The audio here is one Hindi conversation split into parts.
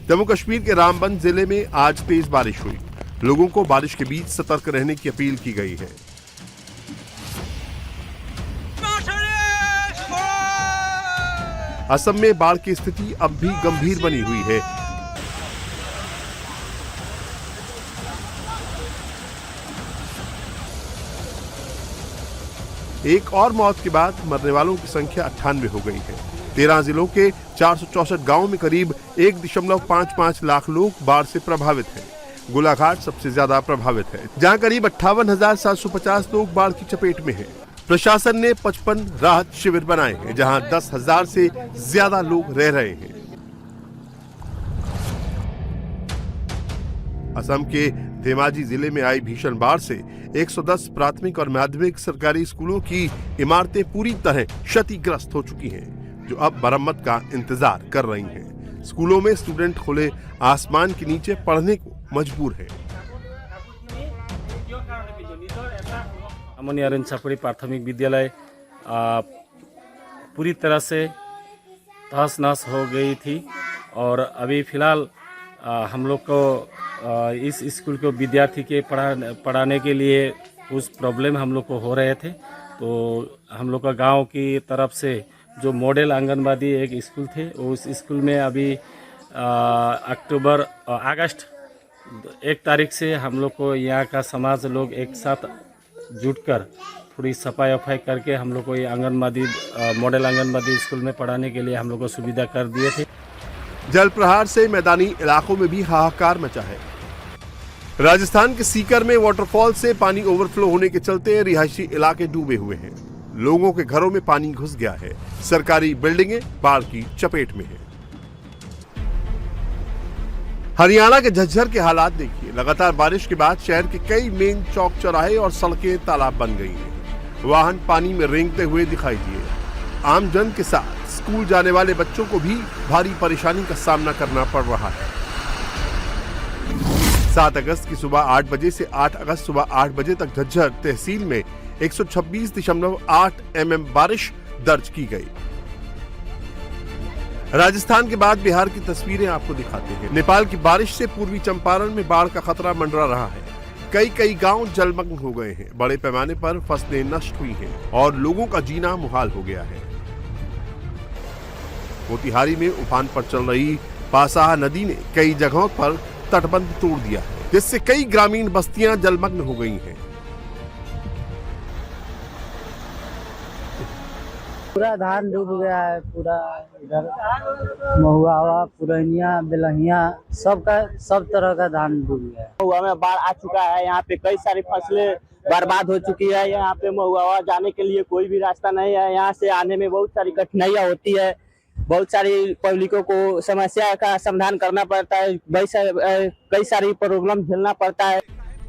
जम्मू कश्मीर के रामबन जिले में आज तेज बारिश हुई। लोगों को बारिश के बीच सतर्क रहने की अपील की गई है। असम में बाढ़ की स्थिति अब भी गंभीर बनी हुई है। एक और मौत के बाद मरने वालों की संख्या 98 हो गई है। 13 जिलों के 464 गांवों में करीब 1.55 लाख लोग बाढ़ से प्रभावित हैं। गोलाघाट सबसे ज्यादा प्रभावित है, जहां करीब 58,750 लोग बाढ़ की चपेट में हैं। प्रशासन ने 55 राहत शिविर बनाए हैं, जहां 10,000 से ज्यादा लोग रह रहे हैं। असम के धेमाजी जिले में आई भीषण बाढ़ से 110 प्राथमिक और माध्यमिक सरकारी स्कूलों की इमारतें पूरी तरह क्षतिग्रस्त हो चुकी हैं, जो अब मरम्मत का इंतजार कर रही हैं। स्कूलों में स्टूडेंट खुले आसमान के नीचे पढ़ने को मजबूर हैं। अमनियारन छपड़ी प्राथमिक विद्यालय पूरी तरह से तहस नहस हो गई थी और अभी फिलहाल हम लोग को इस स्कूल को विद्यार्थी के पढ़ाने के लिए कुछ प्रॉब्लम हम लोग को हो रहे थे। तो हम लोग का गांव की तरफ से जो मॉडल आंगनबाड़ी एक स्कूल थे, उस स्कूल में अभी अगस्त 1 तारीख से हम लोग को यहाँ का समाज लोग एक साथ जुटकर थोड़ी सफाई वफाई करके हम लोग को ये आंगनबाड़ी मॉडल आंगनबाड़ी स्कूल में पढ़ाने के लिए हम लोग को सुविधा कर दिए थे। जल प्रहार से मैदानी इलाकों में भी हाहाकार मचा है। राजस्थान के सीकर में वाटरफॉल से पानी ओवरफ्लो होने के चलते रिहायशी इलाके डूबे हुए हैं। लोगों के घरों में पानी घुस गया है। सरकारी बिल्डिंगें बाढ़ की चपेट में हैं। हरियाणा के झज्जर के हालात देखिए। लगातार बारिश के बाद शहर के कई मेन चौक चौराहे और सड़कें तालाब बन गई हैं। वाहन पानी में रेंगते हुए दिखाई दिए। आम जन के साथ स्कूल जाने वाले बच्चों को भी भारी परेशानी का सामना करना पड़ रहा है। 7 अगस्त की सुबह 8 बजे से 8 अगस्त सुबह 8 बजे तक झज्जर तहसील में 126.8 mm बारिश दर्ज की गई। राजस्थान के बाद बिहार की तस्वीरें आपको दिखाते हैं। नेपाल की बारिश से पूर्वी चंपारण में बाढ़ का खतरा मंडरा रहा है। कई गांव जलमग्न हो गए हैं। बड़े पैमाने पर फसलें नष्ट हुई हैं और लोगों का जीना मुहाल हो गया है। मोतिहारी में उफान पर चल रही पासाह नदी ने कई जगहों पर तटबंध तोड़ दिया है, जिससे कई ग्रामीण बस्तियां जलमग्न हो गई हैं। पूरा धान डूब गया है। पूरा इधर महुआ, पुरनिया, बेलहिया सब तरह का धान डूब गया है। महुआ में बाढ़ आ चुका है। यहाँ पे कई सारी फसलें बर्बाद हो चुकी है। यहाँ पे महुआ जाने के लिए कोई भी रास्ता नहीं है। यहाँ से आने में बहुत सारी कठिनाइयाँ होती है। बहुत सारी पब्लिकों को समस्या का समाधान करना पड़ता है। कई सारी प्रॉब्लम झेलना पड़ता है।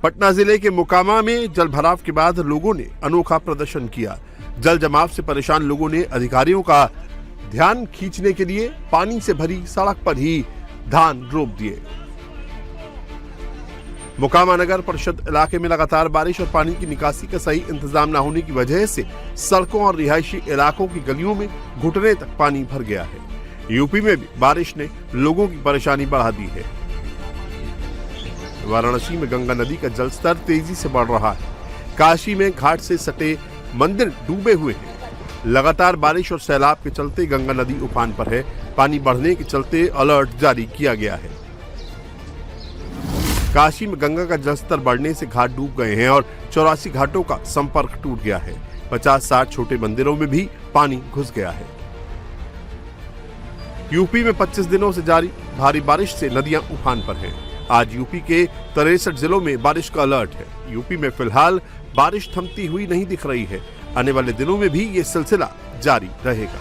पटना जिले के मोकामा में जल भराव के बाद लोगों ने अनोखा प्रदर्शन किया। जल जमाव से परेशान लोगों ने अधिकारियों का ध्यान खींचने के लिए पानी से भरी सड़क पर ही धान रोप दिए। मोकामा नगर परिषद इलाके में लगातार बारिश और पानी की निकासी का सही इंतजाम न होने की वजह से सड़कों और रिहायशी इलाकों की गलियों में घुटने तक पानी भर गया है। यूपी में भी बारिश ने लोगों की परेशानी बढ़ा दी है। वाराणसी में गंगा नदी का जलस्तर तेजी से बढ़ रहा है। काशी में घाट से सटे मंदिर डूबे हुए हैं। लगातार बारिश और सैलाब के चलते गंगा नदी उफान पर है। पानी बढ़ने के चलते अलर्ट जारी किया गया है। काशी में गंगा का जलस्तर बढ़ने से घाट डूब गए हैं और 84 घाटों का संपर्क टूट गया है। 50-60 छोटे मंदिरों में भी पानी घुस गया है। यूपी में 25 दिनों से जारी भारी बारिश से नदियां उफान पर हैं। आज यूपी के 63 जिलों में बारिश का अलर्ट है। यूपी में फिलहाल बारिश थमती हुई नहीं दिख रही है। आने वाले दिनों में भी ये सिलसिला जारी रहेगा।